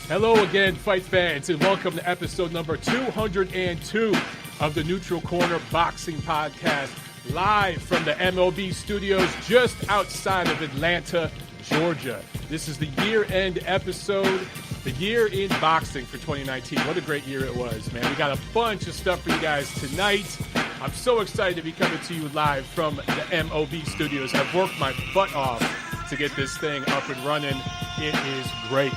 Hello again, fight fans, and welcome to episode number 202 of the Neutral Corner Boxing Podcast, live from the MLB studios just outside of Atlanta, Georgia. This is the year-end episode, the year in boxing for 2019. What a great year it was, man. We got a bunch of stuff for you guys tonight. I'm so excited to be coming to you live from the MLB studios. I've worked my butt off to get this thing up and running. It is great.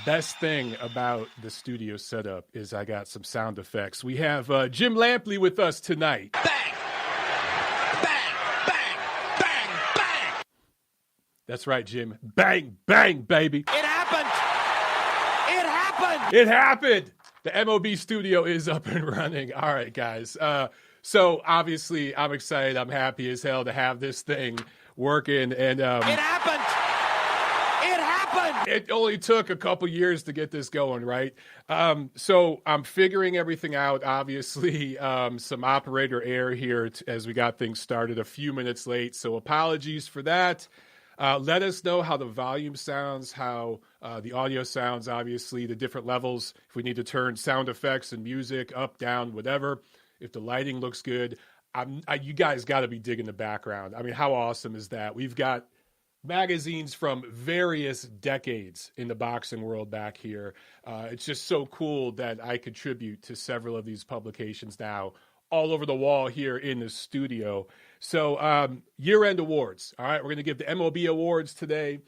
Best thing about the studio setup is I got some sound effects. We have Jim Lampley with us tonight. Bang! Bang! Bang! Bang! Bang! That's right, Jim. Bang! Bang, baby. It happened! It happened! It happened! The MLB studio is up and running. All right, guys. So obviously I'm excited. I'm happy as hell to have this thing working. And It happened! It happened! It only took a couple years to get this going, right? So I'm figuring everything out. Obviously, some operator error here as we got things started a few minutes late. So apologies for that. Let us know how the volume sounds, how the audio sounds, obviously, the different levels. If we need to turn sound effects and music up, down, whatever. If the lighting looks good. You guys got to be digging the background. I mean, how awesome is that? We've got magazines from various decades in the boxing world back here. It's just so cool that I contribute to several of these publications now all over the wall here in the studio. So year-end awards. All right, we're going to give the MLB awards today.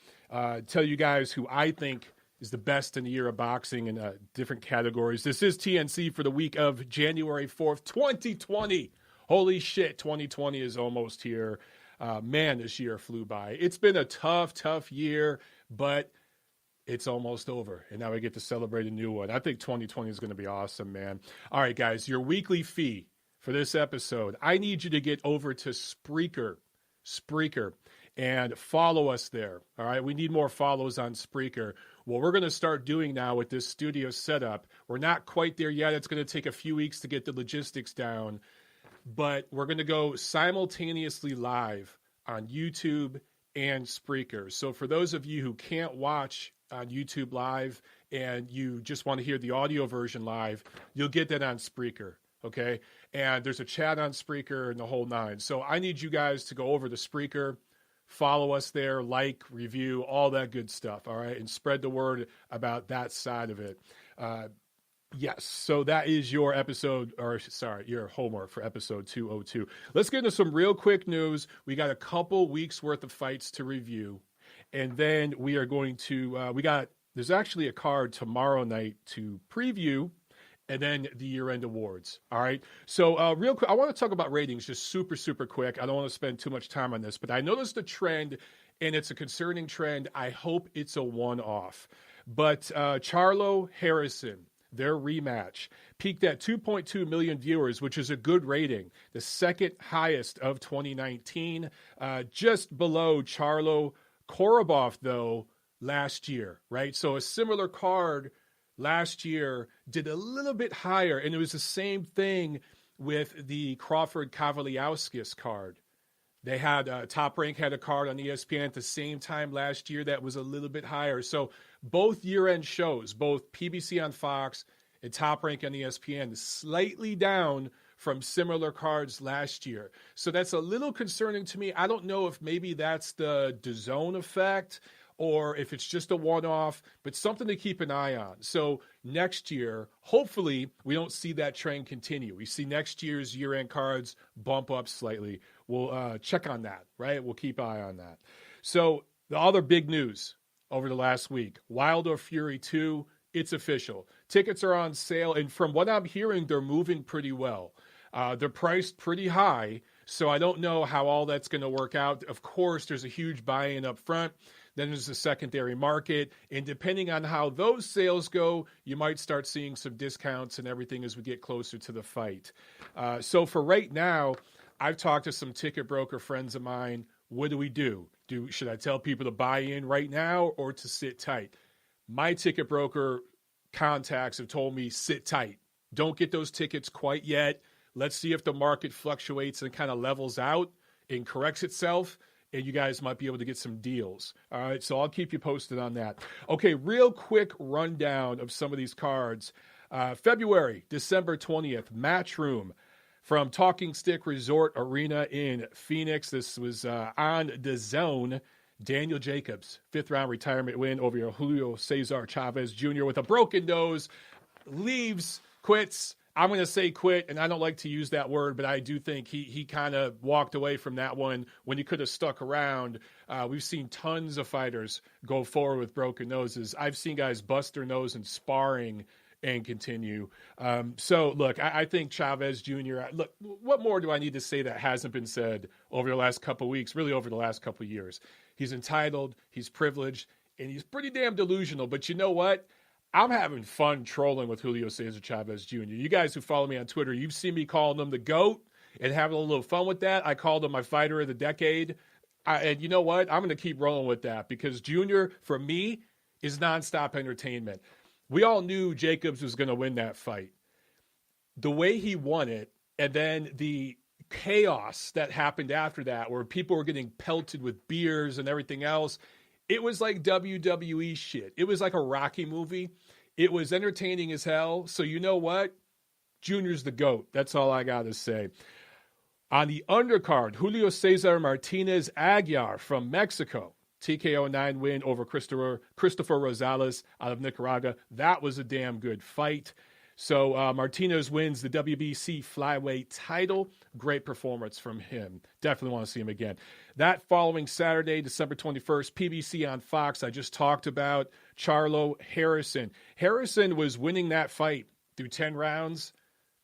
Tell you guys who I think is the best in the year of boxing in different categories. This is TNC for the week of January 4th, 2020. Holy shit, 2020 is almost here. Man, this year flew by. It's been a tough year, but it's almost over. And now we get to celebrate a new one. I think 2020 is going to be awesome, man. All right, guys, your weekly fee for this episode, I need you to get over to Spreaker, and follow us there. All right, we need more follows on Spreaker. What we're going to start doing now with this studio setup, we're not quite there yet. It's going to take a few weeks to get the logistics down. But we're going to go simultaneously live on YouTube and Spreaker. So for those of you who can't watch on YouTube live and you just want to hear the audio version live, you'll get that on Spreaker, okay? And there's a chat on Spreaker and the whole nine. So I need you guys to go over to Spreaker, follow us there, like, review, all that good stuff, all right? And spread the word about that side of it. Yes, so that is your your homework for episode 202. Let's get into some real quick news. We got a couple weeks worth of fights to review, and then we are going to, there's actually a card tomorrow night to preview, and then the year-end awards, all right? So real quick, I want to talk about ratings just super quick. I don't want to spend too much time on this, but I noticed a trend, and it's a concerning trend. I hope it's a one-off. But Charlo Harrison, their rematch, peaked at 2.2 million viewers, which is a good rating, the second highest of 2019, just below Charlo Korobov, though, last year, right? So a similar card last year did a little bit higher, and it was the same thing with the Crawford-Kavaliauskas card. They had Top Rank had a card on ESPN at the same time last year that was a little bit higher. So both year-end shows, both PBC on Fox and Top Rank on ESPN, slightly down from similar cards last year. So that's a little concerning to me. I don't know if maybe that's the DAZN effect or if it's just a one-off, but something to keep an eye on. So next year, hopefully, we don't see that trend continue. We see next year's year-end cards bump up slightly. We'll check on that, right? We'll keep an eye on that. So the other big news over the last week, Wilder Fury 2, it's official. Tickets are on sale, and from what I'm hearing, they're moving pretty well. They're priced pretty high, so I don't know how all that's going to work out. Of course, there's a huge buy-in up front. Then there's the secondary market, and depending on how those sales go, you might start seeing some discounts and everything as we get closer to the fight. So for right now, I've talked to some ticket broker friends of mine. What do we do? Should I tell people to buy in right now or to sit tight? My ticket broker contacts have told me sit tight. Don't get those tickets quite yet. Let's see if the market fluctuates and kind of levels out and corrects itself. and you guys might be able to get some deals. All right, so I'll keep you posted on that. Okay, real quick rundown of some of these cards. February, December 20th, Matchroom from Talking Stick Resort Arena in Phoenix. This was on the zone. Daniel Jacobs, 5th-round retirement win over Julio Cesar Chavez Jr. with a broken nose. Leaves, quits. I'm going to say quit, and I don't like to use that word, but I do think he kind of walked away from that one when he could have stuck around. We've seen tons of fighters go forward with broken noses. I've seen guys bust their nose in sparring and continue. So, look, I think Chavez Jr., look, what more do I need to say that hasn't been said over the last couple of weeks, really over the last couple of years? He's entitled, he's privileged, and he's pretty damn delusional. But you know what? I'm having fun trolling with Julio Cesar Chavez Jr. You guys who follow me on Twitter, you've seen me calling him the GOAT and having a little fun with that. I called him my fighter of the decade. And you know what? I'm going to keep rolling with that because Junior, for me, is nonstop entertainment. We all knew Jacobs was going to win that fight. The way he won it, and then the chaos that happened after that, where people were getting pelted with beers and everything else, it was like WWE shit. It was like a Rocky movie. It was entertaining as hell. So you know what? Junior's the GOAT. That's all I got to say. On the undercard, Julio Cesar Martinez Aguiar from Mexico. TKO 9 win over Christopher Rosales out of Nicaragua. That was a damn good fight. So Martinez wins the WBC flyweight title. Great performance from him. Definitely want to see him again. That following Saturday, December 21st, PBC on Fox. I just talked about Charlo Harrison. Harrison was winning that fight through 10 rounds.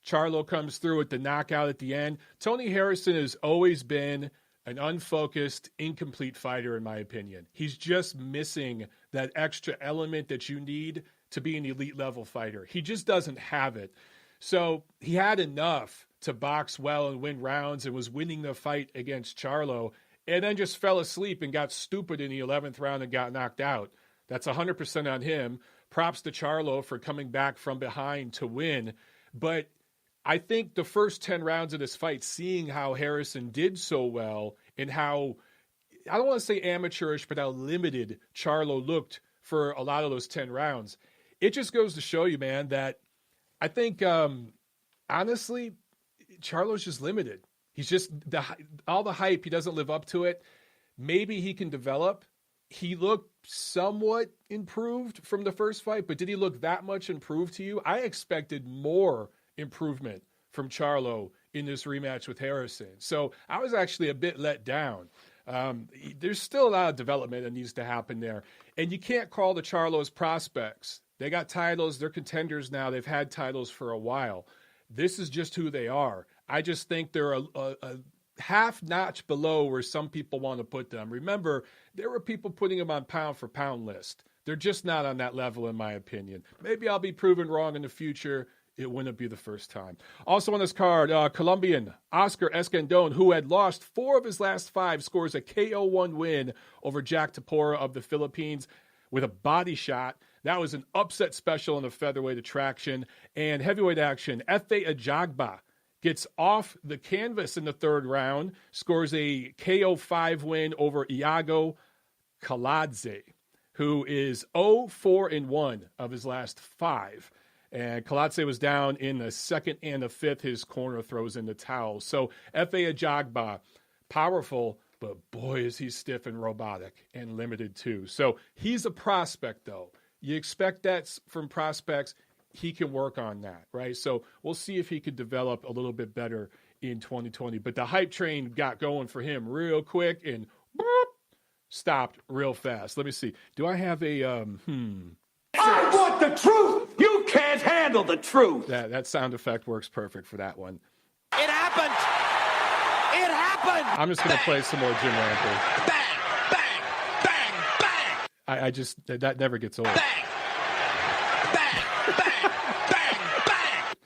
Charlo comes through with the knockout at the end. Tony Harrison has always been an unfocused, incomplete fighter, in my opinion. He's just missing that extra element that you need to be an elite level fighter. He just doesn't have it. So he had enough to box well and win rounds and was winning the fight against Charlo, and then just fell asleep and got stupid in the 11th round and got knocked out. That's 100% on him. Props to Charlo for coming back from behind to win. But I think the first 10 rounds of this fight, seeing how Harrison did so well and how, I don't want to say amateurish, but how limited Charlo looked for a lot of those 10 rounds, it just goes to show you, man, that I think, honestly, Charlo's just limited. He's just, all the hype, he doesn't live up to it. Maybe he can develop. He looked somewhat improved from the first fight, but did he look that much improved to you? I expected more improvement from Charlo in this rematch with Harrison. So I was actually a bit let down. There's still a lot of development that needs to happen there. And you can't call the Charlos prospects. They got titles. They're contenders now. They've had titles for a while. This is just who they are. I just think they're a half notch below where some people want to put them. Remember, there were people putting them on pound for pound list. They're just not on that level, in my opinion. Maybe I'll be proven wrong in the future. It wouldn't be the first time. Also on this card, Colombian Oscar Escandon, who had lost 4 of his last 5, scores a KO1 win over Jack Tapora of the Philippines with a body shot. That was an upset special in the featherweight attraction. And heavyweight action, Efe Ajagba gets off the canvas in the 3rd round, scores a KO5 win over Iago Kaladze, who is 0-4-1 of his last 5. And Kaladze was down in the 2nd and the 5th. His corner throws in the towel. So Efe Ajagba, powerful, but boy, is he stiff and robotic and limited too. So he's a prospect, though. You expect that from prospects. He can work on that, right? So we'll see if he could develop a little bit better in 2020. But the hype train got going for him real quick and boop, stopped real fast. Let me see. Do I have a I want the truth. You can't handle the truth. That sound effect works perfect for that one. It happened. It happened. I'm just going to play some more Jim Rampage. Bang, bang, bang, bang. I just, that never gets old. Bang, bang, bang, bang, bang.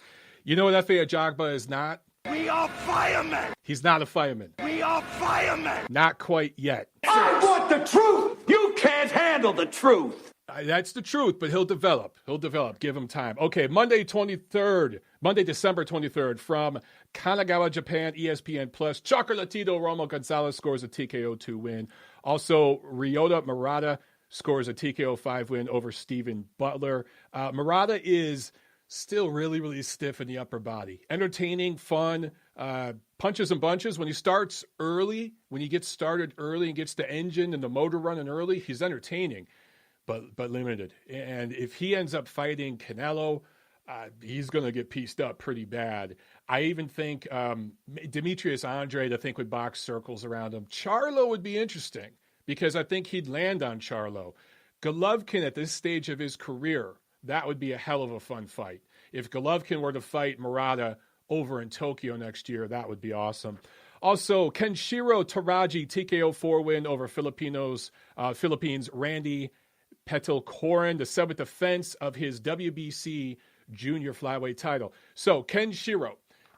You know what Efe Ajagba is not? We are firemen. He's not a fireman. We are firemen. Not quite yet. I want the truth. You can't handle the truth. That's the truth, but he'll develop. He'll develop. Give him time. Okay, Monday, December 23rd, from Kanagawa, Japan, ESPN Plus. Chocolatito Romo Gonzalez scores a TKO 2 win. Also, Ryota Murata scores a TKO 5 win over Stephen Butler. Murata is still really, really stiff in the upper body. Entertaining, fun, punches and bunches. When he starts early, when he gets started early and gets the engine and the motor running early, he's entertaining, but limited. And if he ends up fighting Canelo, he's going to get pieced up pretty bad. I even think Demetrius Andrade, I think, would box circles around him. Charlo would be interesting because I think he'd land on Charlo. Golovkin at this stage of his career, that would be a hell of a fun fight. If Golovkin were to fight Murata over in Tokyo next year, that would be awesome. Also, Kenshiro Taraji TKO 4 win over Philippines Randy Petelkoren, the seventh defense of his WBC junior flyweight title. So Kenshiro,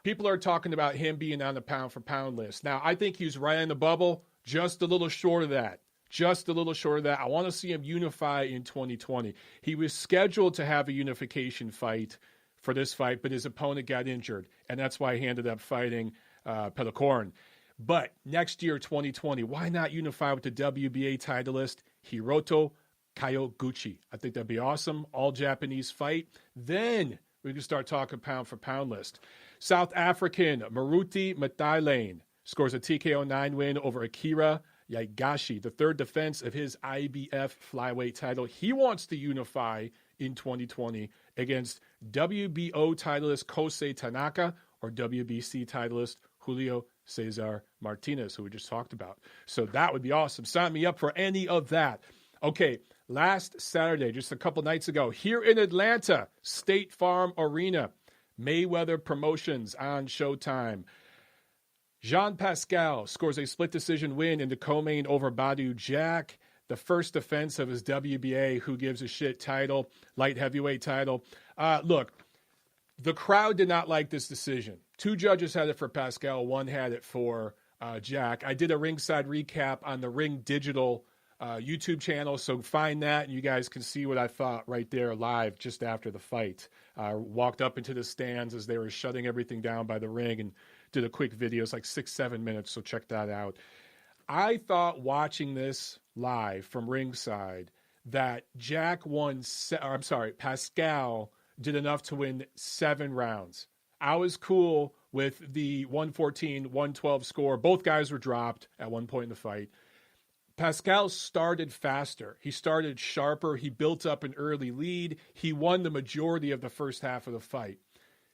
people are talking about him being on the pound for pound list. Now, I think he's right on the bubble, just a little short of that. Just a little short of that. I want to see him unify in 2020. He was scheduled to have a unification fight for this fight, but his opponent got injured, and that's why he ended up fighting Petelkoren. But next year, 2020, why not unify with the WBA titleist Hiroto Kaioguchi? I think that'd be awesome. All Japanese fight. Then we can start talking pound for pound list. South African Maruti Mathailane scores a TKO 9 win over Akira Yaigashi, the third defense of his IBF flyweight title. He wants to unify in 2020 against WBO titleist Kosei Tanaka or WBC titleist Julio Cesar Martinez, who we just talked about. So that would be awesome. Sign me up for any of that. Okay, last Saturday, just a couple nights ago, here in Atlanta, State Farm Arena, Mayweather Promotions on Showtime. Jean Pascal scores a split decision win in the co-main over Badu Jack, the first defense of his WBA who gives a shit title, light heavyweight title. Look, the crowd did not like this decision. Two judges had it for Pascal, one had it for Jack. I did a ringside recap on the Ring Digital YouTube channel, so find that and you guys can see what I thought right there live just after the fight. I walked up into the stands as they were shutting everything down by the ring and did a quick video. It's like 6-7 minutes, so check that out. I thought watching this live from ringside that Pascal did enough to win 7 rounds. I was cool with the 114-112 score. Both guys were dropped at one point in the fight. Pascal started faster. He started sharper. He built up an early lead. He won the majority of the first half of the fight.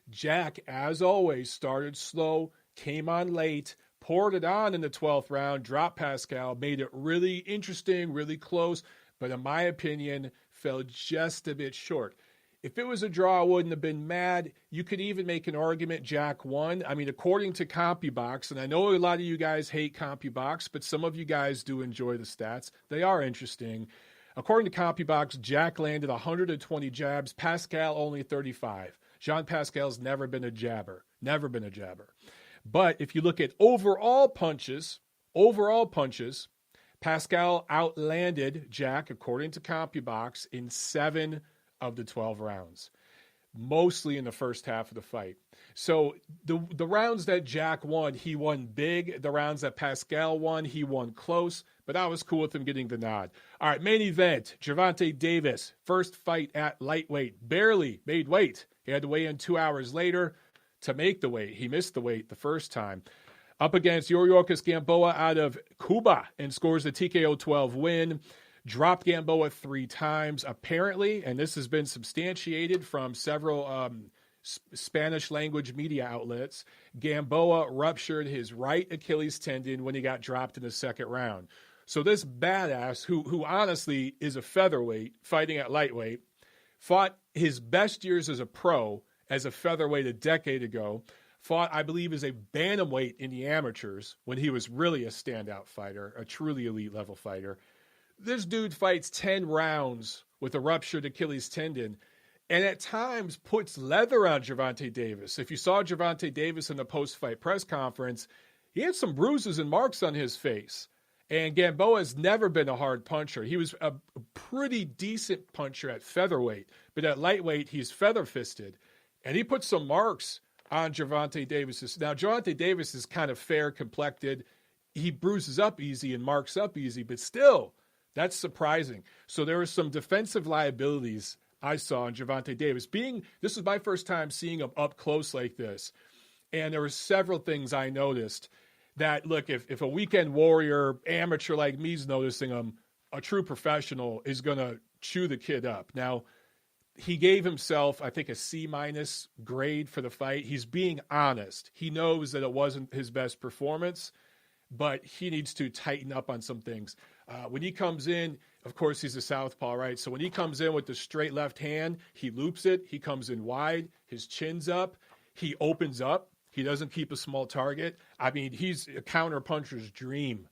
Jack, as always, started slow, came on late, poured it on in the 12th round, dropped Pascal, made it really interesting, really close, but in my opinion, fell just a bit short. If it was a draw, I wouldn't have been mad. You could even make an argument Jack won. I mean, according to CompuBox, and I know a lot of you guys hate CompuBox, but some of you guys do enjoy the stats. They are interesting. According to CompuBox, Jack landed 120 jabs, Pascal only 35. Jean Pascal's never been a jabber. But if you look at overall punches, Pascal outlanded Jack, according to CompuBox, in 7 of the 12 rounds, mostly in the first half of the fight. So the rounds that Jack won, he won big. The rounds that Pascal won, he won close. But I was cool with him getting the nod. All right, main event, Gervonta Davis, first fight at lightweight, barely made weight. He had to weigh in 2 hours later to make the weight. He missed the weight the first time. Up against Yuriorkis Gamboa out of Cuba and scores the TKO 12 win. Dropped Gamboa 3 times, apparently, and this has been substantiated from several Spanish language media outlets. Gamboa ruptured his right Achilles tendon when he got dropped in the second round. So this badass, who honestly is a featherweight fighting at lightweight, fought his best years as a pro as a featherweight a decade ago, fought, I believe, as a bantamweight in the amateurs when he was really a standout fighter, a truly elite level fighter. This dude fights 10 rounds with a ruptured Achilles tendon and at times puts leather on Gervonta Davis. If you saw Gervonta Davis in the post-fight press conference, he had some bruises and marks on his face. And Gamboa has never been a hard puncher. He was a pretty decent puncher at featherweight, but at lightweight, he's feather-fisted. And he put some marks on Gervonta Davis. Now, Gervonta Davis is kind of fair-complected. He bruises up easy and marks up easy, but still, that's surprising. So there were some defensive liabilities I saw in Gervonta Davis. This was my first time seeing him up close like this. And there were several things I noticed that, look, if a weekend warrior amateur like me's noticing him, a true professional is going to chew the kid up. Now, he gave himself, I think, a C- grade for the fight. He's being honest. He knows that it wasn't his best performance, but he needs to tighten up on some things. When he comes in, of course, he's a southpaw, right? So when he comes in with the straight left hand, he loops it. He comes in wide. His chin's up. He opens up. He doesn't keep a small target. I mean, he's a counterpuncher's dream,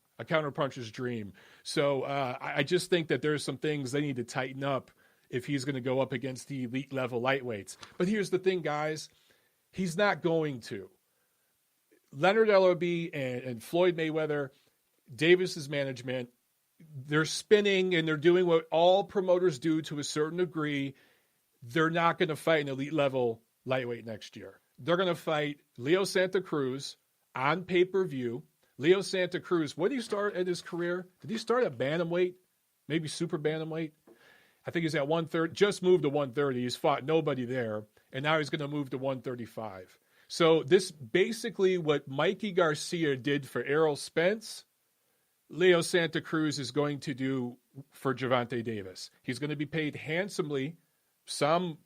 So I just think that there's some things they need to tighten up if he's going to go up against the elite level lightweights. But here's the thing, guys. He's not going to. Leonard Ellerbe and Floyd Mayweather, Davis's management, they're spinning and they're doing what all promoters do to a certain degree. They're not going to fight an elite level lightweight next year. They're going to fight Leo Santa Cruz on pay-per-view. Leo Santa Cruz, when did he start in his career? Did he start at bantamweight? Maybe super bantamweight? I think he's at 130, just moved to 130. He's fought nobody there, and now he's going to move to 135. So this basically what Mikey Garcia did for Errol Spence, Leo Santa Cruz is going to do for Gervonta Davis. He's going to be paid handsomely, some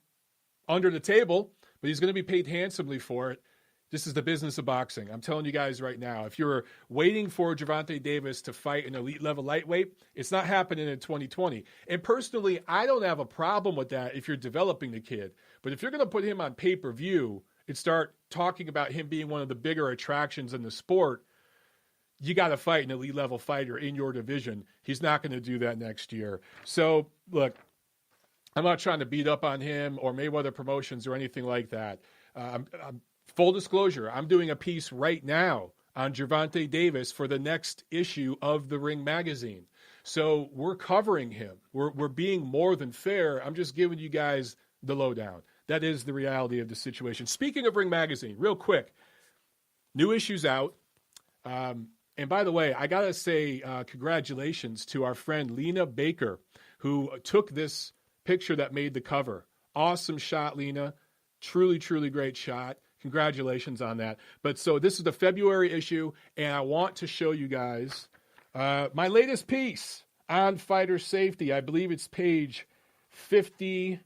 under the table, but he's going to be paid handsomely for it. This is the business of boxing. I'm telling you guys right now, if you're waiting for Gervonta Davis to fight an elite level lightweight, it's not happening in 2020. And personally, I don't have a problem with that if you're developing the kid. But if you're going to put him on pay-per-view and start talking about him being one of the bigger attractions in the sport, you got to fight an elite level fighter in your division. He's not going to do that next year. So, look, I'm not trying to beat up on him or Mayweather Promotions or anything like that. Full disclosure, I'm doing a piece right now on Gervonta Davis for the next issue of The Ring magazine. So we're covering him. We're being more than fair. I'm just giving you guys the lowdown. That is the reality of the situation. Speaking of Ring magazine, real quick, new issues out. And by the way, I got to say congratulations to our friend Lena Baker, who took this picture that made the cover. Awesome shot, Lena. Truly, truly great shot. Congratulations on that. But so this is the February issue, and I want to show you guys my latest piece on fighter safety. I believe it's page 50.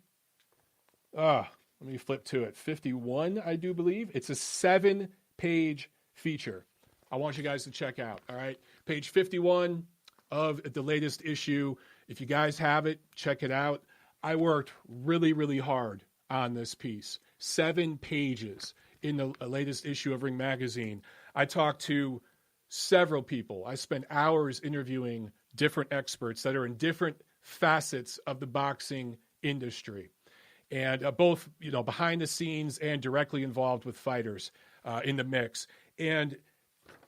Let me flip to it. 51, I do believe. It's a 7-page feature. I want you guys to check out, all right? Page 51 of the latest issue. If you guys have it, check it out. I worked really, really hard on this piece. 7 pages in the latest issue of Ring Magazine. I talked to several people. I spent hours interviewing different experts that are in different facets of the boxing industry. And both, behind the scenes and directly involved with fighters in the mix. And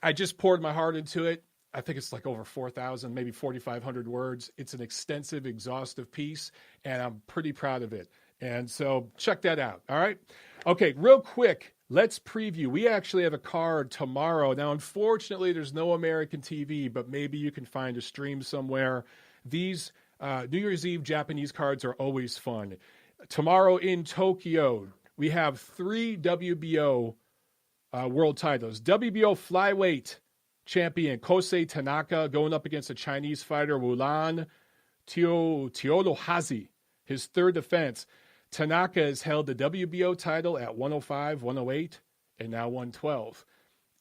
I just poured my heart into it. I think it's like over 4,000, maybe 4,500 words. It's an extensive, exhaustive piece, and I'm pretty proud of it. And so check that out, all right? Okay, real quick, let's preview. We actually have a card tomorrow. Now, unfortunately, there's no American TV, but maybe you can find a stream somewhere. These New Year's Eve Japanese cards are always fun. Tomorrow in Tokyo, we have 3 WBO world titles. WBO flyweight champion Kosei Tanaka going up against a Chinese fighter, Wulan Teodohazi. His third defense. Tanaka has held the WBO title at 105, 108, and now 112.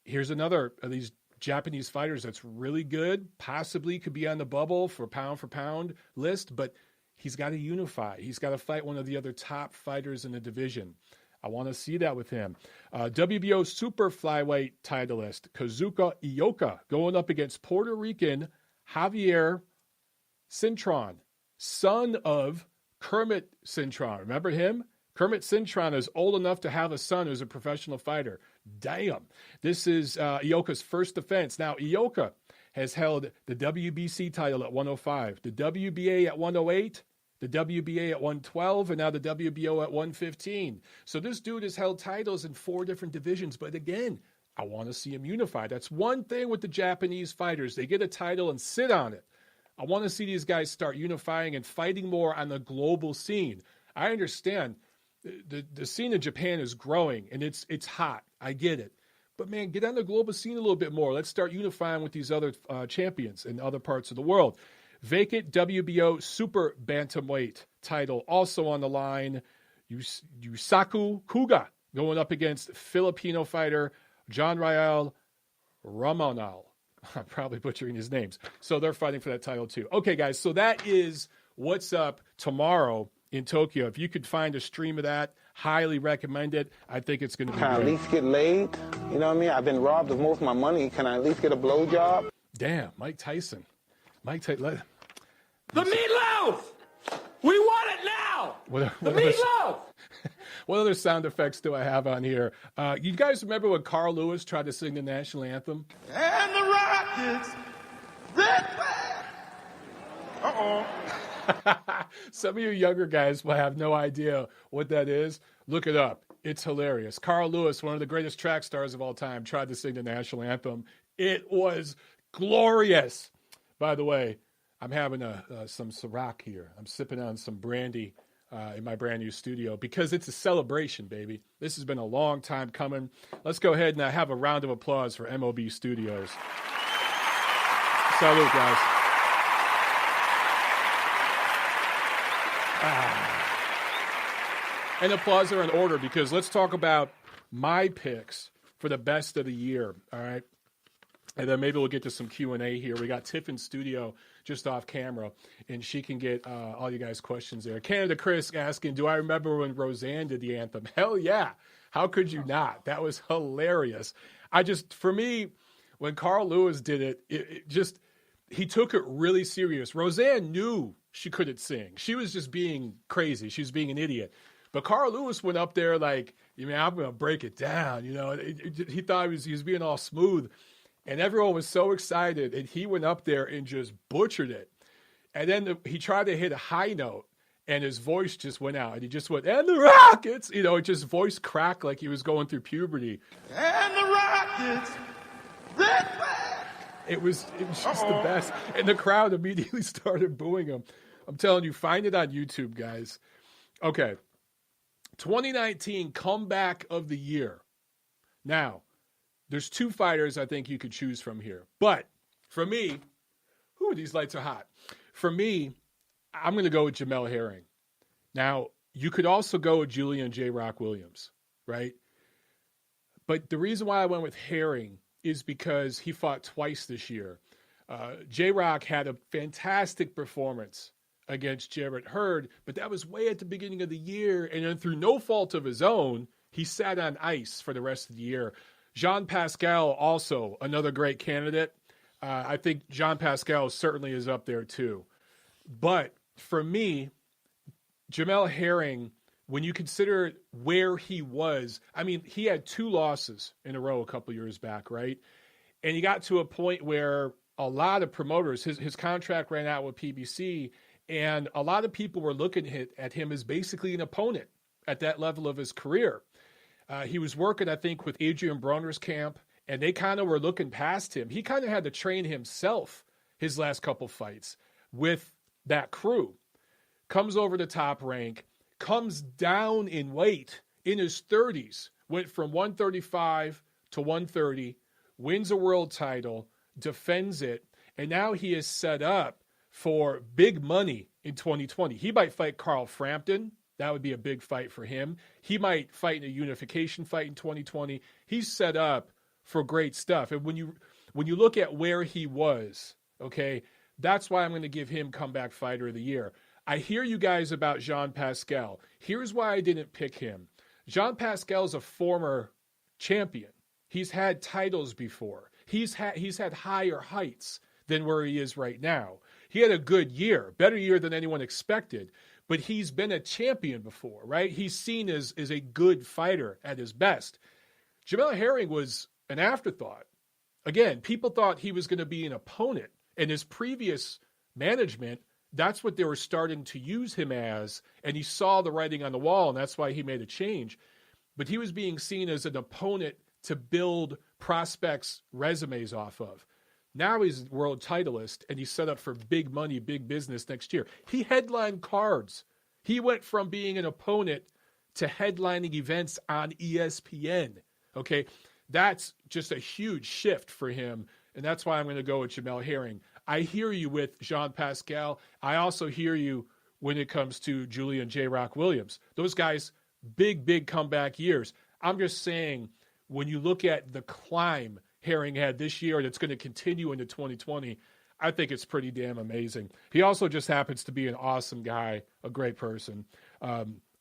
Here's another of these Japanese fighters that's really good, possibly could be on the bubble for pound list, but he's got to unify. He's got to fight one of the other top fighters in the division. I want to see that with him. WBO super flyweight titleist Kazuka Ioka going up against Puerto Rican Javier Cintron, son of Kermit Cintron. Remember him? Kermit Cintron is old enough to have a son who's a professional fighter. Damn. This is Ioka's first defense. Now, Ioka has held the WBC title at 105, the WBA at 108, the WBA at 112, and now the WBO at 115. So this dude has held titles in 4 different divisions. But again, I want to see him unified. That's one thing with the Japanese fighters. They get a title and sit on it. I want to see these guys start unifying and fighting more on the global scene. I understand the scene in Japan is growing, and it's hot. I get it. But, man, get on the global scene a little bit more. Let's start unifying with these other champions in other parts of the world. Vacant WBO Super Bantamweight title also on the line. Yusaku Kuga going up against Filipino fighter John Rael Ramonal. I'm probably butchering his names. So they're fighting for that title too. Okay, guys, so that is what's up tomorrow in Tokyo. If you could find a stream of that, highly recommend it. I think it's going to be Can I at least get laid? You know what I mean? I've been robbed of most of my money. Can I at least get a blowjob? Damn, Mike Tyson. The meatloaf! We want it now! The meatloaf! What other sound effects do I have on here? You guys remember when Carl Lewis tried to sing the national anthem? And the Rockets! Red flag! Uh-oh. Some of you younger guys will have no idea what that is. Look it up. It's hilarious. Carl Lewis, one of the greatest track stars of all time, tried to sing the national anthem. It was glorious. By the way, I'm having some Ciroc here. I'm sipping on some brandy in my brand new studio because it's a celebration, baby. This has been a long time coming. Let's go ahead and have a round of applause for MOB Studios. Salute, guys. And applause are in order because let's talk about my picks for the best of the year, all right? And then maybe we'll get to some Q&A here. We got Tiff in studio just off camera, and she can get all you guys' questions there. Canada Chris asking, do I remember when Roseanne did the anthem? Hell yeah. How could you not? That was hilarious. For me, when Carl Lewis did it, he took it really serious. Roseanne knew she couldn't sing. She was just being crazy. She was being an idiot. But Carl Lewis went up there like, I'm going to break it down. He thought he was being all smooth. And everyone was so excited, and he went up there and just butchered it. And then he tried to hit a high note, and his voice just went out. And he just went, and the Rockets! It just voice cracked like he was going through puberty. And the Rockets! Red flag! It was just the best. And the crowd immediately started booing him. I'm telling you, find it on YouTube, guys. Okay. 2019 comeback of the year. Now, there's 2 fighters I think you could choose from here. But for me, these lights are hot. For me, I'm going to go with Jamel Herring. Now, you could also go with Julian J. Rock Williams, right? But the reason why I went with Herring is because he fought twice this year. J. Rock had a fantastic performance against Jarrett Hurd, but that was way at the beginning of the year. And then through no fault of his own, he sat on ice for the rest of the year. Jean Pascal, also another great candidate. I think Jean Pascal certainly is up there too. But for me, Jamel Herring, when you consider where he was, he had 2 losses in a row a couple years back, right? And he got to a point where a lot of promoters, his contract ran out with PBC, and a lot of people were looking at him as basically an opponent at that level of his career. He was working, I think, with Adrian Broner's camp, and they kind of were looking past him. He kind of had to train himself his last couple fights with that crew. Comes over to Top Rank, comes down in weight in his 30s, went from 135 to 130, wins a world title, defends it, and now he is set up for big money in 2020. He might fight Carl Frampton. That would be a big fight for him. He might fight in a unification fight in 2020. He's set up for great stuff. And when you look at where he was, okay, that's why I'm going to give him comeback fighter of the year. I hear you guys about Jean Pascal. Here's why I didn't pick him. Jean Pascal's a former champion. He's had titles before. He's had higher heights than where he is right now. He had a good year, better year than anyone expected, but he's been a champion before, right? He's seen as a good fighter at his best. Jamel Herring was an afterthought. Again, people thought he was going to be an opponent, and his previous management, that's what they were starting to use him as, and he saw the writing on the wall, and that's why he made a change. But he was being seen as an opponent to build prospects' resumes off of. Now he's world titleist, and he's set up for big money, big business next year. He headlined cards. He went from being an opponent to headlining events on ESPN. Okay, that's just a huge shift for him, and that's why I'm going to go with Jamel Herring. I hear you with Jean Pascal. I also hear you when it comes to Julian J. Rock Williams. Those guys, big comeback years. I'm just saying, when you look at the climb Herring had this year and it's going to continue into 2020, I think it's pretty damn amazing. He also just happens to be an awesome guy, a great person.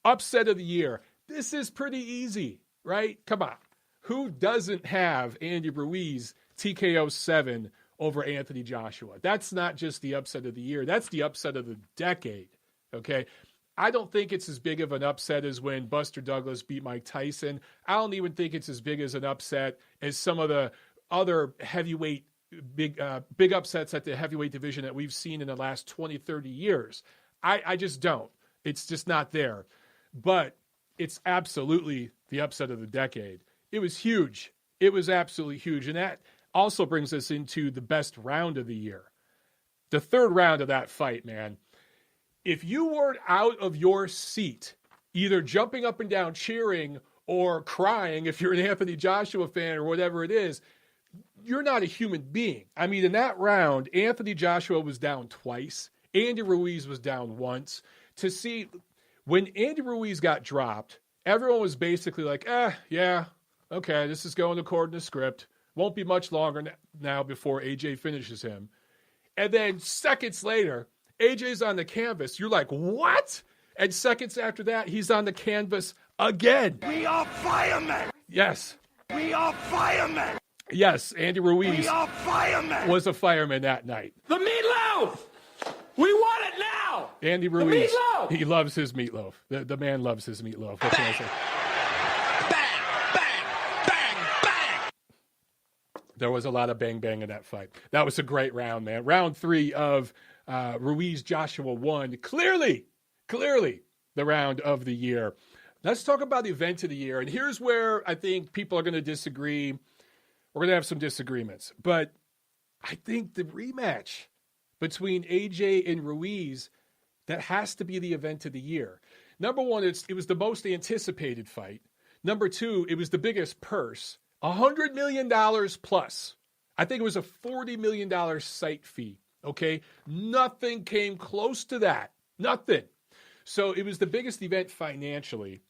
Upset of the year. This is pretty easy, right? Come on. Who doesn't have Andy Ruiz TKO 7 over Anthony Joshua? That's not just the upset of the year. That's the upset of the decade, okay? I don't think it's as big of an upset as when Buster Douglas beat Mike Tyson. I don't even think it's as big as an upset as some of the other heavyweight big upsets at the heavyweight division that we've seen in the last 20, 30 years. I just don't. It's just not there. But it's absolutely the upset of the decade. It was huge. It was absolutely huge. And that also brings us into the best round of the year. The third round of that fight, man. If you weren't out of your seat, either jumping up and down cheering or crying if you're an Anthony Joshua fan or whatever it is, you're not a human being. I mean, in that round, Anthony Joshua was down twice. Andy Ruiz was down once. To see, when Andy Ruiz got dropped, everyone was basically like, yeah, okay, this is going according to script. Won't be much longer now before AJ finishes him. And then seconds later, AJ's on the canvas. You're like, what? And seconds after that, he's on the canvas again. We are firemen. Yes. We are firemen. Yes, Andy Ruiz We are firemen. was a fireman that night. The meatloaf. We want it now. Andy Ruiz, meatloaf. he loves his meatloaf. The man loves his meatloaf. What can I say? There was a lot of bang in that fight. That was a great round, man. Round 3 of Ruiz Joshua 1. Clearly the round of the year. Let's talk about the event of the year. And here's where I think people are going to disagree. We're going to have some disagreements. But I think the rematch between AJ and Ruiz, that has to be the event of the year. Number one, it was the most anticipated fight. Number 2, it was the biggest purse. $100 million plus. I think it was a $40 million site fee, okay? Nothing came close to that. Nothing. So it was the biggest event financially.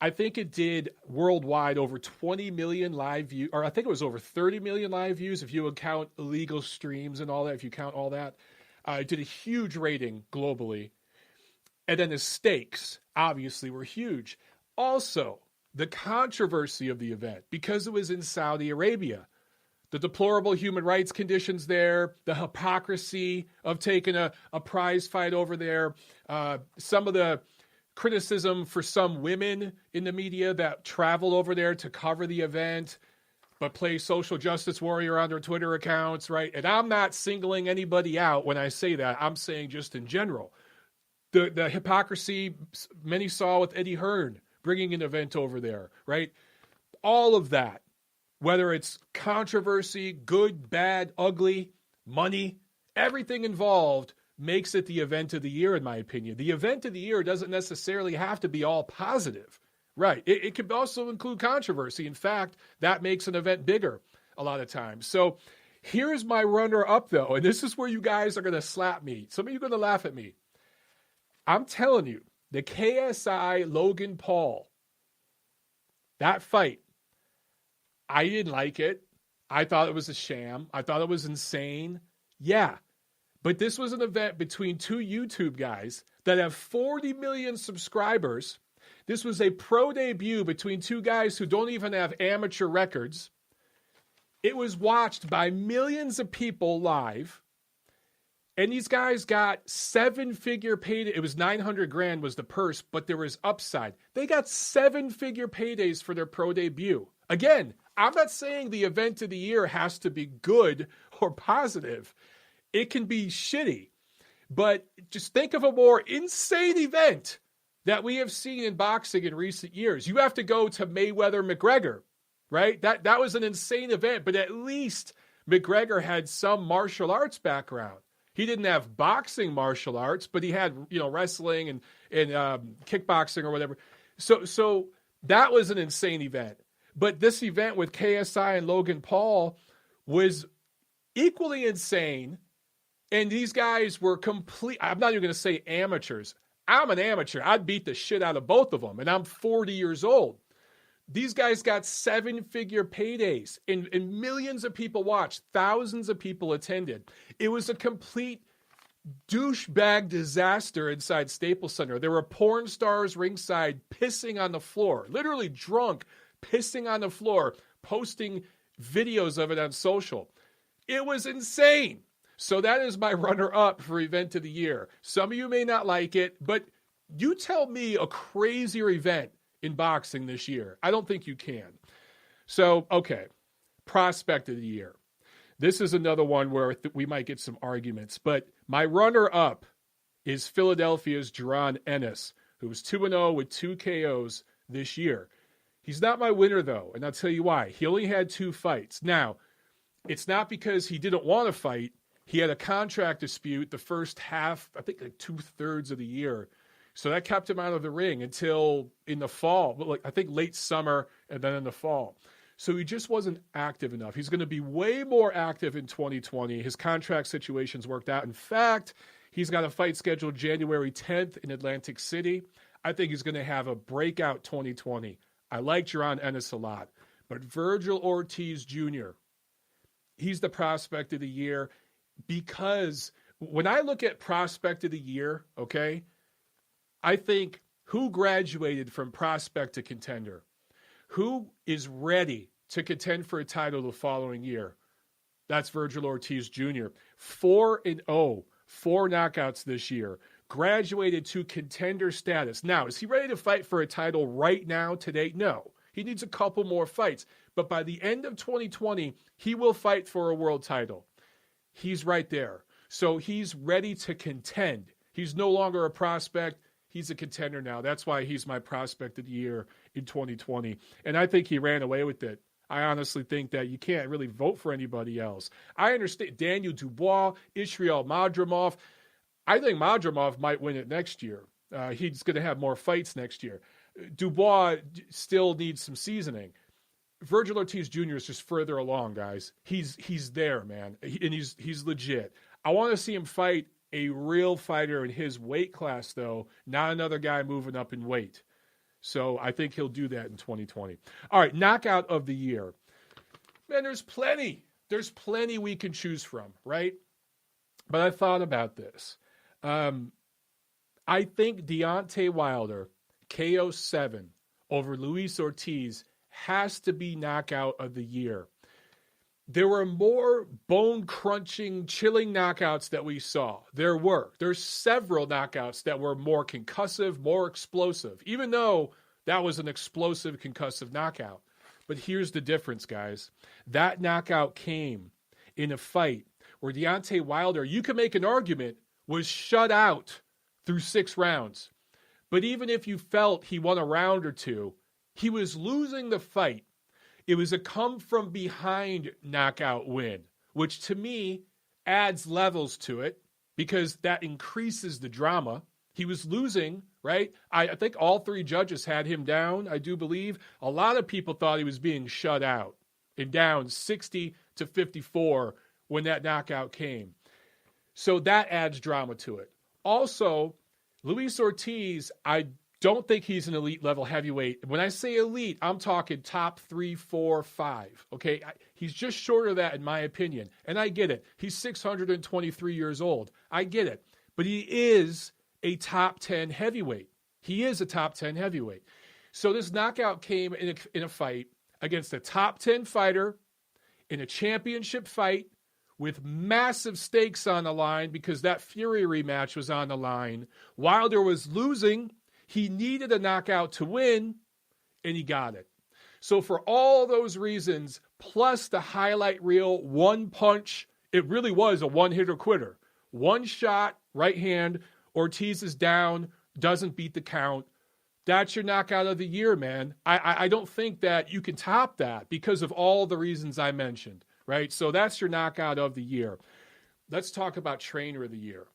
I think it did worldwide over 20 million live views, or I think it was over 30 million live views if you count illegal streams and all that, if you count all that. It did a huge rating globally. And then the stakes, obviously, were huge. Also, the controversy of the event, because it was in Saudi Arabia, the deplorable human rights conditions there, the hypocrisy of taking a prize fight over there, some of the criticism for some women in the media that travel over there to cover the event, but play social justice warrior on their Twitter accounts, right? And I'm not singling anybody out when I say that. I'm saying just in general. The hypocrisy many saw with Eddie Hearn, bringing an event over there, right? All of that, whether it's controversy, good, bad, ugly, money, everything involved makes it the event of the year, in my opinion. The event of the year doesn't necessarily have to be all positive, right? It could also include controversy. In fact, that makes an event bigger a lot of times. So here's my runner-up, though, and this is where you guys are going to slap me. Some of you are going to laugh at me. I'm telling you, the KSI Logan Paul, that fight, I didn't like it. I thought it was a sham. I thought it was insane. Yeah. But this was an event between two YouTube guys that have 40 million subscribers. This was a pro debut between two guys who don't even have amateur records. It was watched by millions of people live. And these guys got 7-figure payday. It was $900,000 was the purse, but there was upside. They got 7-figure paydays for their pro debut. Again, I'm not saying the event of the year has to be good or positive. It can be shitty. But just think of a more insane event that we have seen in boxing in recent years. You have to go to Mayweather-McGregor, right? That was an insane event, but at least McGregor had some martial arts background. He didn't have boxing martial arts, but he had, wrestling and kickboxing or whatever. So that was an insane event. But this event with KSI and Logan Paul was equally insane. And these guys were I'm not even going to say amateurs. I'm an amateur. I'd beat the shit out of both of them. And I'm 40 years old. These guys got 7-figure paydays and millions of people watched. Thousands of people attended. It was a complete douchebag disaster inside Staples Center. There were porn stars ringside pissing on the floor, literally drunk, pissing on the floor, posting videos of it on social. It was insane. So that is my runner-up for event of the year. Some of you may not like it, but you tell me a crazier event in boxing this year. I don't think you can. So, okay, prospect of the year. This is another one where we might get some arguments, but my runner-up is Philadelphia's Jaron Ennis, who was 2-0 with 2 KOs this year. He's not my winner, though, and I'll tell you why. He only had 2 fights. Now, it's not because he didn't want to fight. He had a contract dispute the first half, I think like 2/3 of the year. So that kept him out of the ring until in the fall, but I think late summer and then in the fall. So he just wasn't active enough. He's going to be way more active in 2020. His contract situation's worked out. In fact, he's got a fight scheduled January 10th in Atlantic City. I think he's going to have a breakout 2020. I like Jaron Ennis a lot. But Virgil Ortiz Jr., he's the prospect of the year because when I look at prospect of the year, okay, I think who graduated from prospect to contender? Who is ready to contend for a title the following year? That's Virgil Ortiz Jr. 4-0, 4 knockouts this year. Graduated to contender status. Now, is he ready to fight for a title right now, today? No. He needs a couple more fights. But by the end of 2020, he will fight for a world title. He's right there. So he's ready to contend. He's no longer a prospect. He's a contender now. That's why he's my prospect of the year in 2020. And I think he ran away with it. I honestly think that you can't really vote for anybody else. I understand Daniel Dubois, Israel Madrimov. I think Madrimov might win it next year. He's going to have more fights next year. Dubois still needs some seasoning. Virgil Ortiz Jr. is just further along, guys. He's there, man. And he's legit. I want to see him fight a real fighter in his weight class, though, not another guy moving up in weight. So I think he'll do that in 2020. All right, knockout of the year. Man, there's plenty. There's plenty we can choose from, right? But I thought about this. I think Deontay Wilder, KO 7 over Luis Ortiz has to be knockout of the year. There were more bone-crunching, chilling knockouts that we saw. There's several knockouts that were more concussive, more explosive, even though that was an explosive, concussive knockout. But here's the difference, guys. That knockout came in a fight where Deontay Wilder, you can make an argument, was shut out through 6 rounds. But even if you felt he won a round or two, he was losing the fight. It was a come-from-behind knockout win, which to me adds levels to it because that increases the drama. He was losing, right? I think all 3 judges had him down, I do believe. A lot of people thought he was being shut out and down 60-54 when that knockout came. So that adds drama to it. Also, Luis Ortiz, I don't think he's an elite level heavyweight. When I say elite, I'm talking top 3, 4, 5. Okay, he's just short of that in my opinion, and I get it. He's 623 years old. I get it, but he is a top 10 heavyweight. He is a top 10 heavyweight. So this knockout came in a fight against a top 10 fighter in a championship fight with massive stakes on the line because that Fury rematch was on the line. Wilder was losing. He needed a knockout to win, and he got it. So for all those reasons, plus the highlight reel, one punch, it really was a one-hitter quitter. One shot, right hand, Ortiz is down, doesn't beat the count. That's your knockout of the year, man. I don't think that you can top that because of all the reasons I mentioned, right? So that's your knockout of the year. Let's talk about trainer of the year.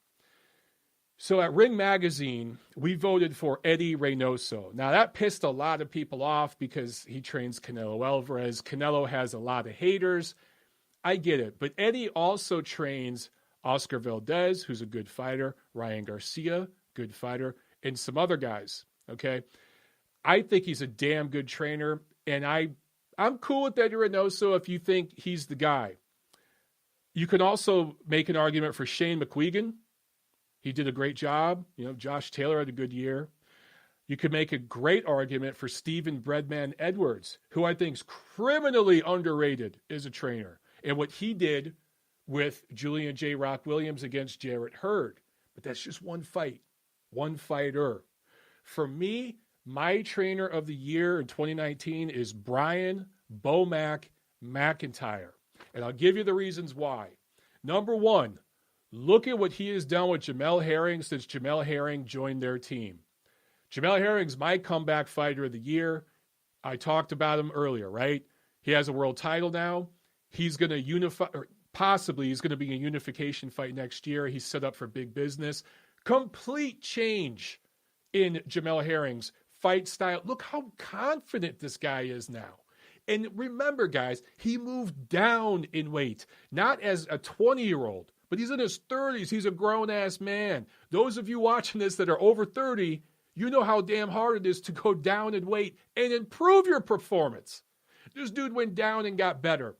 So at Ring Magazine, we voted for Eddie Reynoso. Now, that pissed a lot of people off because he trains Canelo Alvarez. Canelo has a lot of haters. I get it. But Eddie also trains Oscar Valdez, who's a good fighter, Ryan Garcia, good fighter, and some other guys, okay? I think he's a damn good trainer, and I'm cool with Eddie Reynoso if you think he's the guy. You can also make an argument for Shane McQuiggan. He did a great job. You know, Josh Taylor had a good year. You could make a great argument for Stephen Breadman Edwards, who I think is criminally underrated as a trainer, and what he did with Julian J. Rock Williams against Jarrett Hurd. But that's just one fight, one fighter. For me, my trainer of the year in 2019 is Brian Bomac McIntyre. And I'll give you the reasons why. Number one, look at what he has done with Jamel Herring since Jamel Herring joined their team. Jamel Herring's my comeback fighter of the year. I talked about him earlier, right? He has a world title now. He's going to unify, or possibly he's going to be a unification fight next year. He's set up for big business. Complete change in Jamel Herring's fight style. Look how confident this guy is now. And remember, guys, he moved down in weight, not as a 20-year-old, but he's in his 30s. He's a grown-ass man. Those of you watching this that are over 30, you know how damn hard it is to go down in weight and improve your performance. This dude went down and got better.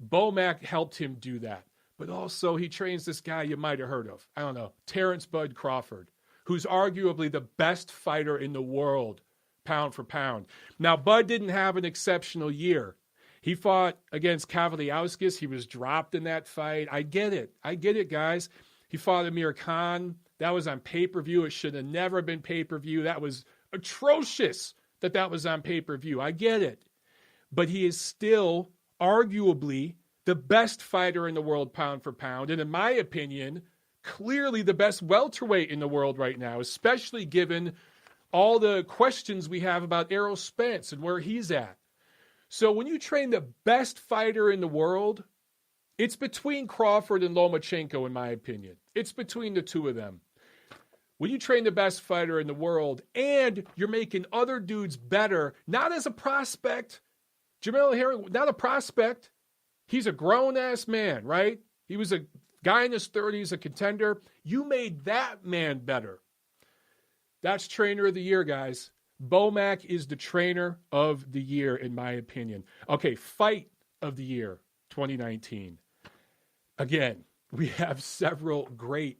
Bomac helped him do that. But also he trains this guy you might have heard of. I don't know, Terrence Bud Crawford, who's arguably the best fighter in the world, pound for pound. Now, Bud didn't have an exceptional year. He fought against Kavaliauskas. He was dropped in that fight. I get it, guys. He fought Amir Khan. That was on pay-per-view. It should have never been pay-per-view. That was atrocious that was on pay-per-view. I get it. But he is still arguably the best fighter in the world pound for pound. And in my opinion, clearly the best welterweight in the world right now, especially given all the questions we have about Errol Spence and where he's at. So when you train the best fighter in the world, it's between Crawford and Lomachenko, in my opinion. It's between the two of them. When you train the best fighter in the world and you're making other dudes better, not as a prospect, Jamel Herring, not a prospect. He's a grown-ass man, right? He was a guy in his 30s, a contender. You made that man better. That's trainer of the year, guys. Bomac is the trainer of the year, in my opinion. Okay, fight of the year, 2019. Again, we have several great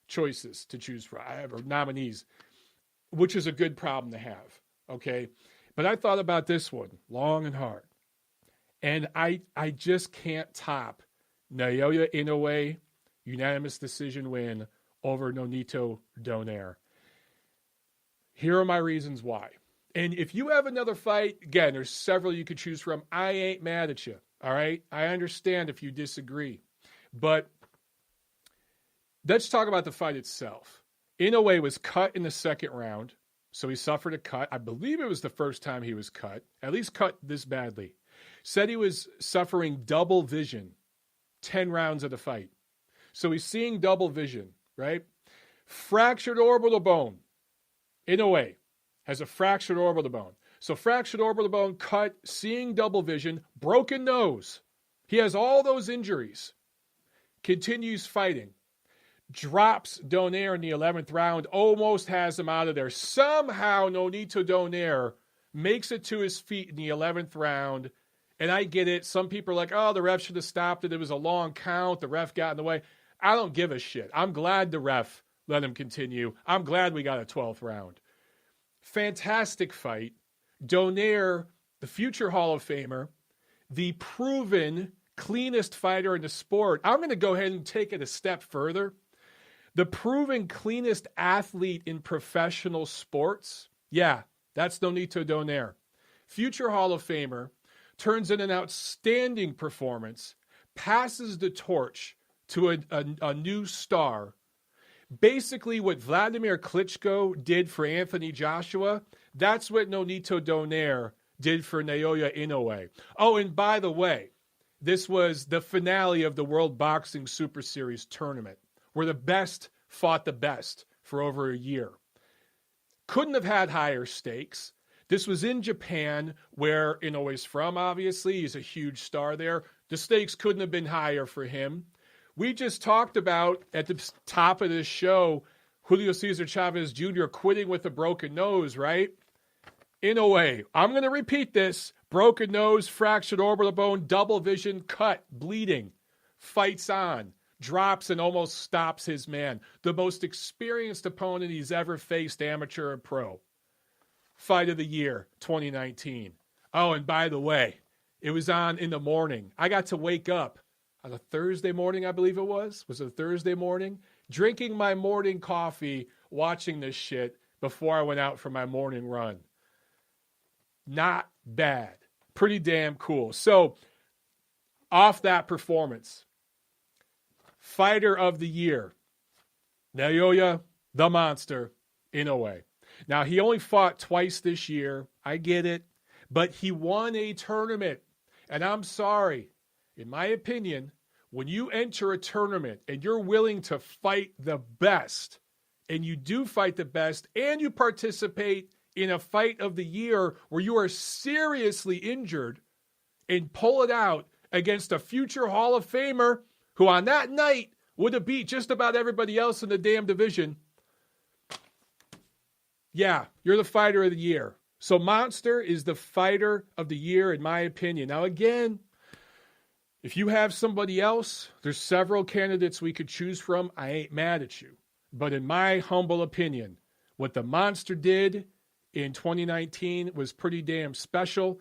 choices to choose from. I have nominees, which is a good problem to have, okay? But I thought about this one long and hard. And I just can't top Naoya Inoue unanimous decision win over Nonito Donaire. Here are my reasons why. And if you have another fight, again, there's several you could choose from. I ain't mad at you, all right? I understand if you disagree. But let's talk about the fight itself. Inoue was cut in the second round, so he suffered a cut. I believe it was the first time he was cut, at least cut this badly. Said he was suffering double vision 10 rounds of the fight. So he's seeing double vision, right? Fractured orbital bone. Inoue has a fractured orbital bone. So fractured orbital bone, cut, seeing double vision, broken nose. He has all those injuries. Continues fighting. Drops Donaire in the 11th round, almost has him out of there. Somehow Nonito Donaire makes it to his feet in the 11th round. And I get it. Some people are like, oh, the ref should have stopped it. It was a long count. The ref got in the way. I don't give a shit. I'm glad the ref let him continue. I'm glad we got a 12th round. Fantastic fight. Donaire, the future Hall of Famer, the proven cleanest fighter in the sport. I'm going to go ahead and take it a step further. The proven cleanest athlete in professional sports. Yeah, that's Nonito Donaire. future Hall of Famer, turns in an outstanding performance, passes the torch to a new star. Basically, what Vladimir Klitschko did for Anthony Joshua, that's what Nonito Donaire did for Naoya Inoue. Oh, and by the way, this was the finale of the World Boxing Super Series tournament, where the best fought the best for over a year. Couldn't have had higher stakes. This was in Japan, where Inoue's from, obviously. He's a huge star there. The stakes couldn't have been higher for him. We just talked about, at the top of this show, Julio Cesar Chavez Jr. quitting with a broken nose, right? Inoue, I'm going to repeat this. Broken nose, fractured orbital bone, double vision, cut, bleeding. Fights on. Drops and almost stops his man. The most experienced opponent he's ever faced, amateur and pro. Fight of the year, 2019. Oh, and by the way, it was on in the morning. I got to wake up on a Thursday morning, I believe it was. Was it a Thursday morning? Drinking my morning coffee, watching this shit before I went out for my morning run. Not bad. Pretty damn cool. So, off that performance, fighter of the year, Naoya, the monster, Inoue. Now, he only fought twice this year. I get it. But he won a tournament. And I'm sorry, in my opinion, when you enter a tournament and you're willing to fight the best, and you do fight the best, and you participate in a fight of the year where you are seriously injured and pull it out against a future Hall of Famer who on that night would have beat just about everybody else in the damn division. Yeah, you're the fighter of the year. So Monster is the fighter of the year, in my opinion. Now, again, if you have somebody else, there's several candidates we could choose from. I ain't mad at you. But in my humble opinion, what the Monster did in 2019 was pretty damn special.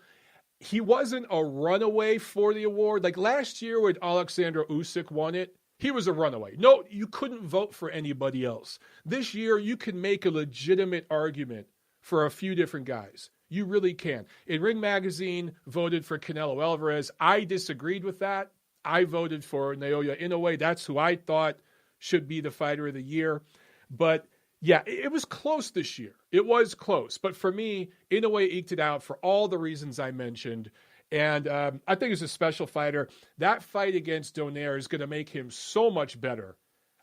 He wasn't a runaway for the award. Like last year when Alexander Usyk won it, he was a runaway. No, you couldn't vote for anybody else. This year, you can make a legitimate argument for a few different guys. You really can. In Ring Magazine voted for Canelo Alvarez. I disagreed with that. I voted for Naoya Inoue. That's who I thought should be the fighter of the year. But yeah, it was close this year. It was close. But for me, Inoue eked it out for all the reasons I mentioned. And I think he's a special fighter. That fight against Donaire is going to make him so much better.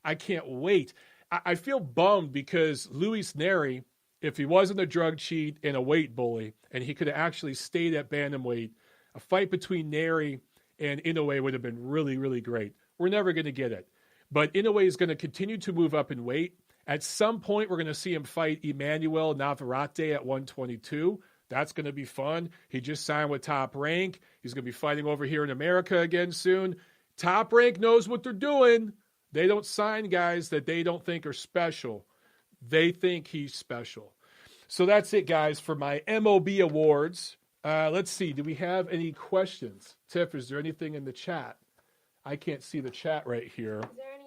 I can't wait. I feel bummed because Luis Neri, if he wasn't a drug cheat and a weight bully, and he could have actually stayed at bantamweight, a fight between Neri and Inoue would have been really, really great. We're never going to get it. But Inoue is going to continue to move up in weight. At some point, we're going to see him fight Emmanuel Navarrete at 122. That's going to be fun. He just signed with Top Rank. He's going to be fighting over here in America again soon. Top Rank knows what they're doing. They don't sign guys that they don't think are special. They think he's special. So that's it, guys, for my MOB awards. Let's see. Do we have any questions? Tiff, is there anything in the chat? I can't see the chat right here. Is there any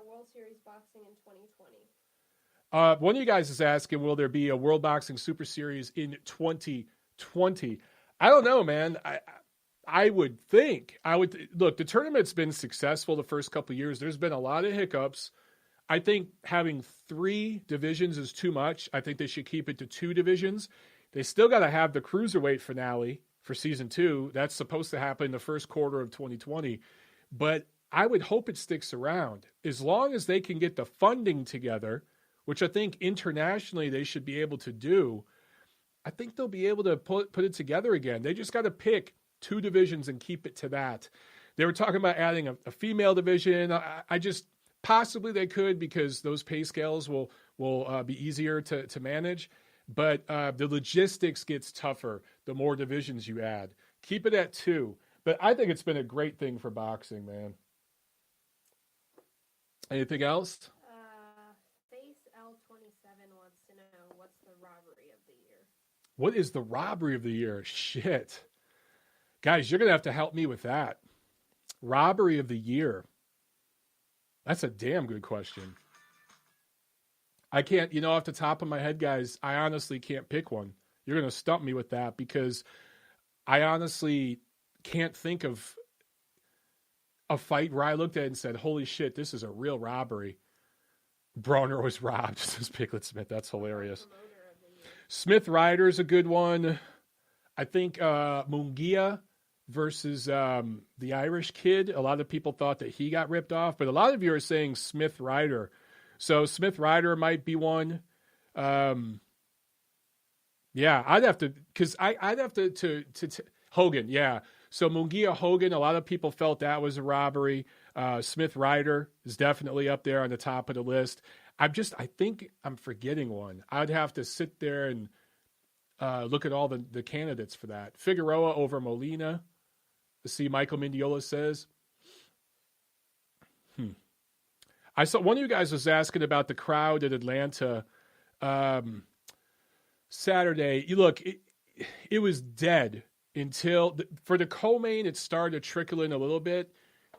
World Series boxing in 2020? One of you guys is asking, will there be a World Boxing Super Series in 2020? I don't know, man. I would think. Look, the tournament's been successful the first couple of years. There's been a lot of hiccups. I think having 3 divisions is too much. I think they should keep it to 2 divisions. They still got to have the Cruiserweight finale for Season 2. That's supposed to happen in the first quarter of 2020. But I would hope it sticks around. As long as they can get the funding together, which I think internationally they should be able to do, I think they'll be able to put it together again. They just got to pick 2 divisions and keep it to that. They were talking about adding a female division. I just, possibly they could, because those pay scales will be easier to manage. But the logistics gets tougher the more divisions you add. Keep it at 2. But I think it's been a great thing for boxing, man. Anything else? Face L27 wants to know, what's the robbery of the year? What is the robbery of the year? Shit. Guys, you're going to have to help me with that. Robbery of the year. That's a damn good question. I can't, off the top of my head, guys, I honestly can't pick one. You're going to stump me with that because I honestly can't think of a fight where I looked at it and said, holy shit, this is a real robbery. Broner was robbed, says Piglet Smith. That's hilarious. Smith Ryder's a good one. I think Munguia versus the Irish kid. A lot of people thought that he got ripped off, but a lot of you are saying Smith Ryder. So Smith Ryder might be one. Yeah, I'd have to, because I'd have to Hogan, yeah. So Munguia Hogan, a lot of people felt that was a robbery. Smith Ryder is definitely up there on the top of the list. I think I'm forgetting one. I'd have to sit there and look at all the candidates for that. Figueroa over Molina. Let's see, Michael Mendiola says. I saw one of you guys was asking about the crowd at Atlanta Saturday. Look, it was dead until for the co-main. It started to trickle in a little bit,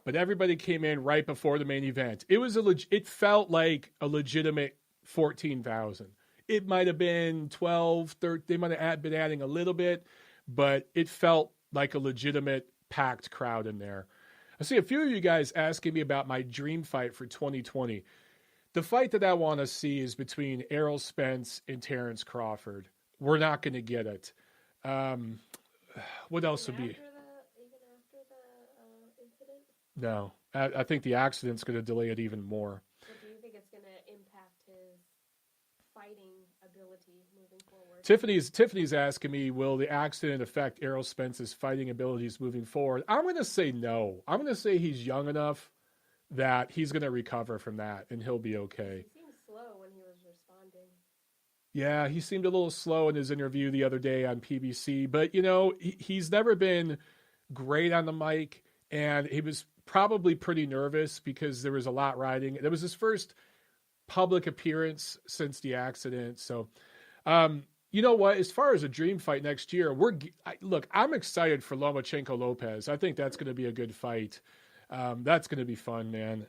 but everybody came in right before the main event. It felt like a legitimate 14,000. It might have been 12, 13. They might have been adding a little bit, but it felt like a legitimate packed crowd in there. I see a few of you guys asking me about my dream fight for 2020. The fight that I want to see is between Errol Spence and Terrence Crawford. We're not going to get it. What else would be? Even after the incident? No, I think the accident's going to delay it even more. Or do you think it's going to impact his fighting ability moving forward? Tiffany's asking me, will the accident affect Errol Spence's fighting abilities moving forward? I'm going to say no. I'm going to say he's young enough that he's going to recover from that and he'll be okay. He seemed slow when he was responding. Yeah, he seemed a little slow in his interview the other day on PBC, but he's never been great on the mic, and he was probably pretty nervous because there was a lot riding. It was his first public appearance since the accident. So, you know what? As far as a dream fight next year, I'm excited for Lomachenko Lopez. I think that's going to be a good fight. That's going to be fun, man.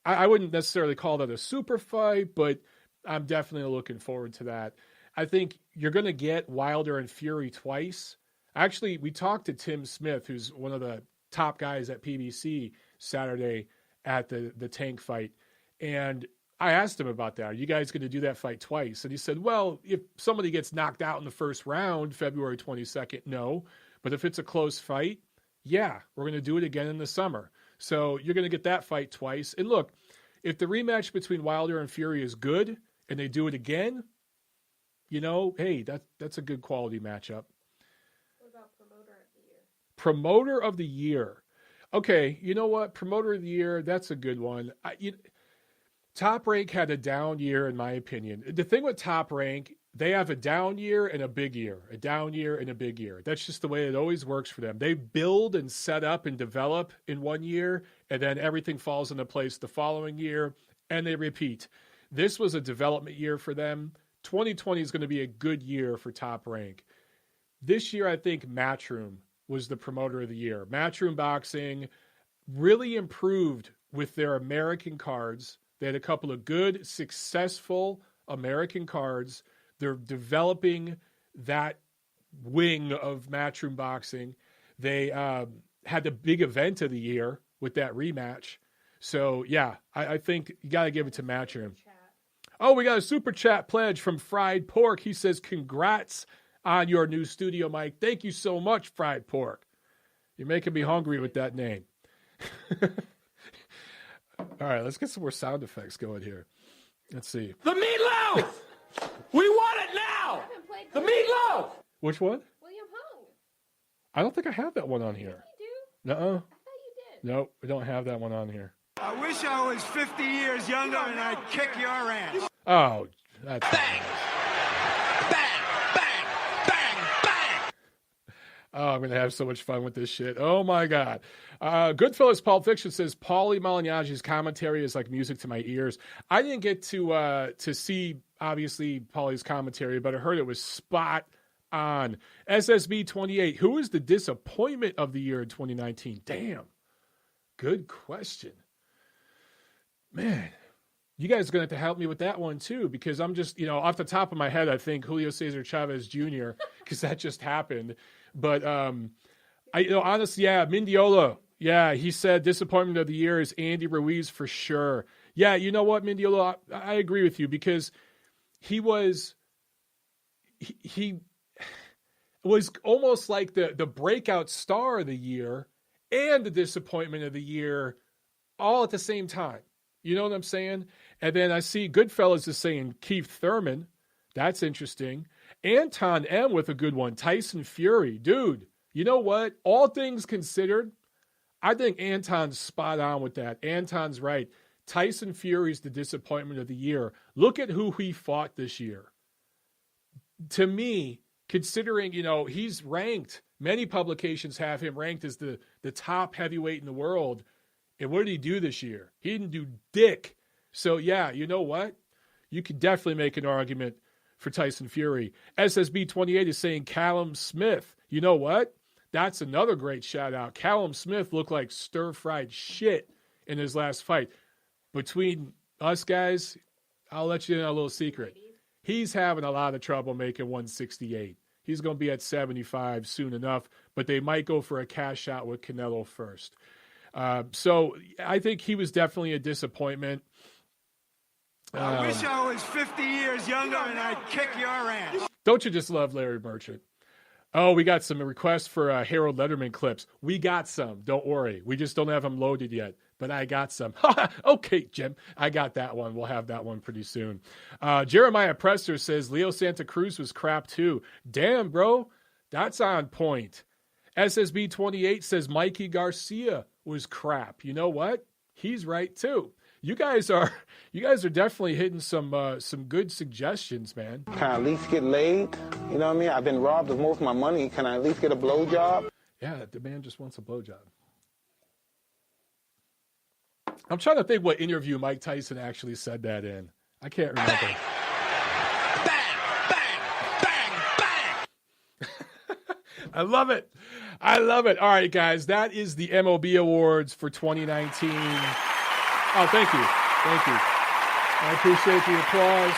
I wouldn't necessarily call that a super fight, but I'm definitely looking forward to that. I think you're going to get Wilder and Fury twice. Actually, we talked to Tim Smith, who's one of the top guys at PBC Saturday at the Tank fight. And I asked him about that. Are you guys going to do that fight twice? And he said, well, if somebody gets knocked out in the first round, February 22nd, no. But if it's a close fight, yeah, we're going to do it again in the summer. So you're going to get that fight twice. And look, if the rematch between Wilder and Fury is good and they do it again, hey, that's a good quality matchup. What about Promoter of the Year? Promoter of the Year. Okay, you know what? Promoter of the Year, that's a good one. Top Rank had a down year, in my opinion. The thing with Top Rank, they have a down year and a big year, a down year and a big year. That's just the way it always works for them. They build and set up and develop in one year, and then everything falls into place the following year, and they repeat. This was a development year for them. 2020 is going to be a good year for Top Rank. This year, I think Matchroom was the Promoter of the Year. Matchroom Boxing really improved with their American cards. They had a couple of good, successful American cards. They're developing that wing of Matchroom Boxing. They had the big event of the year with that rematch. So, yeah, I think you got to give it to Matchroom. Oh, we got a super chat pledge from Fried Pork. He says, congrats on your new studio mic. Thank you so much, Fried Pork. You're making me hungry with that name. All right, let's get some more sound effects going here. Let's see. The meatloaf! We want it now! The meatloaf! Which one? William Hung. I don't think I have that one on here. You do? Nuh-uh. I thought you did. Nope, we don't have that one on here. I wish I was 50 years younger and I'd kick your ass. Oh, that's Bang! Bang! Bang! Bang! Bang! Oh, I'm going to have so much fun with this shit. Oh, my God. Goodfellas Pulp Fiction says, Paulie Malignaggi's commentary is like music to my ears. I didn't get to see, obviously, Paulie's commentary, but I heard it was spot on. SSB 28, who is the disappointment of the year in 2019? Damn. Good question. Man, You guys are going to have to help me with that one too, because I'm just, off the top of my head, I think Julio Cesar Chavez Jr., because that just happened. But honestly, yeah, Mendiola. Yeah, he said disappointment of the year is Andy Ruiz for sure. Yeah, you know what, Mendiola, I agree with you, because he was almost like the breakout star of the year and the disappointment of the year all at the same time. You know what I'm saying? And then I see Goodfellas is saying Keith Thurman. That's interesting. Anton M with a good one. Tyson Fury. Dude, you know what? All things considered, I think Anton's spot on with that. Anton's right. Tyson Fury's the disappointment of the year. Look at who he fought this year. To me, considering, he's ranked, many publications have him ranked as the top heavyweight in the world. And what did he do this year? He didn't do dick. So, yeah, you know what? You could definitely make an argument for Tyson Fury. SSB28 is saying Callum Smith. You know what? That's another great shout out. Callum Smith looked like stir-fried shit in his last fight. Between us guys, I'll let you in a little secret. He's having a lot of trouble making 168. He's going to be at 75 soon enough, but they might go for a cash out with Canelo first. So I think he was definitely a disappointment. I wish I was 50 years younger and I'd kick your ass. Don't you just love Larry Merchant? Oh, we got some requests for Harold Letterman clips. We got some. Don't worry. We just don't have them loaded yet, but I got some. Okay, Jim. I got that one. We'll have that one pretty soon. Jeremiah Presser says Leo Santa Cruz was crap too. Damn, bro. That's on point. SSB 28 says Mikey Garcia was crap. You know what? He's right too. You guys are definitely hitting some good suggestions, man. Can I at least get laid? You know what I mean? I've been robbed of most of my money. Can I at least get a blowjob? Yeah, the man just wants a blowjob. I'm trying to think what interview Mike Tyson actually said that in. I can't remember. I love it. All right, guys, that is the MOB Awards for 2019. Oh, thank you. I appreciate the applause.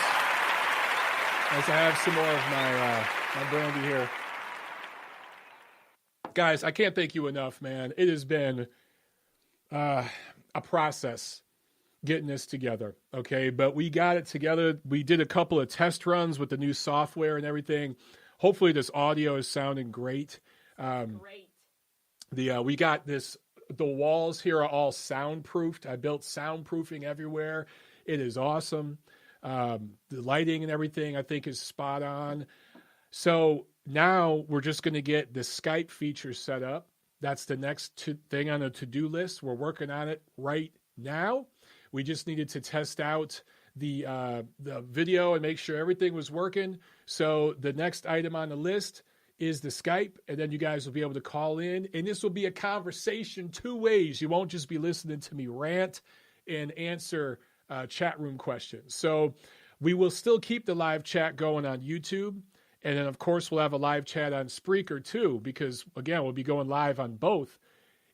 As I have some more of my brandy here. Guys, I can't thank you enough, man. It has been a process getting this together, okay? But we got it together. We did a couple of test runs with the new software and everything. Hopefully this audio is sounding great. Great. We got this. The walls here are all soundproofed. I built soundproofing everywhere. It is awesome. The lighting and everything I think is spot on. So now we're just going to get the Skype feature set up. That's the next thing on the to-do list. We're working on it right now. We just needed to test out the video and make sure everything was working. So the next item on the list is the Skype, and then you guys will be able to call in, and this will be a conversation two ways. You won't just be listening to me rant and answer chat room questions. So we will still keep the live chat going on YouTube, and then, of course, we'll have a live chat on Spreaker, too, because, again, we'll be going live on both.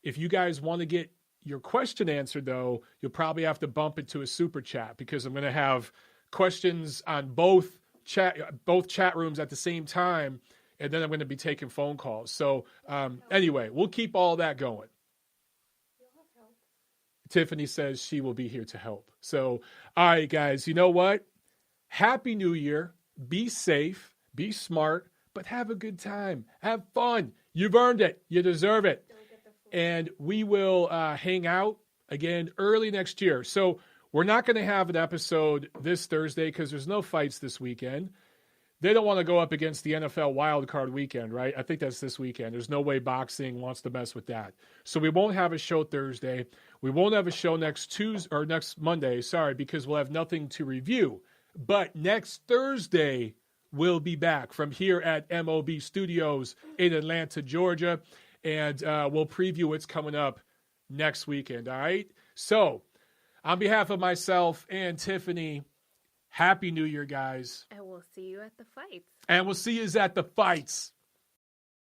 If you guys want to get your question answered, though, you'll probably have to bump it to a super chat, because I'm going to have questions on both chat rooms at the same time, and then I'm going to be taking phone calls. So anyway, we'll keep all that going. Tiffany says she will be here to help. So, all right, guys, you know what? Happy New Year. Be safe. Be smart. But have a good time. Have fun. You've earned it. You deserve it. And we will hang out again early next year. So we're not going to have an episode this Thursday because there's no fights this weekend. They don't want to go up against the NFL wildcard weekend, right? I think that's this weekend. There's no way boxing wants to mess with that. So we won't have a show Thursday. We won't have a show next Monday, because we'll have nothing to review. But next Thursday, we'll be back from here at MOB Studios in Atlanta, Georgia, and we'll preview what's coming up next weekend, all right? So on behalf of myself and Tiffany, Happy New Year, guys. And we'll see you at the fights. And we'll see you at the fights.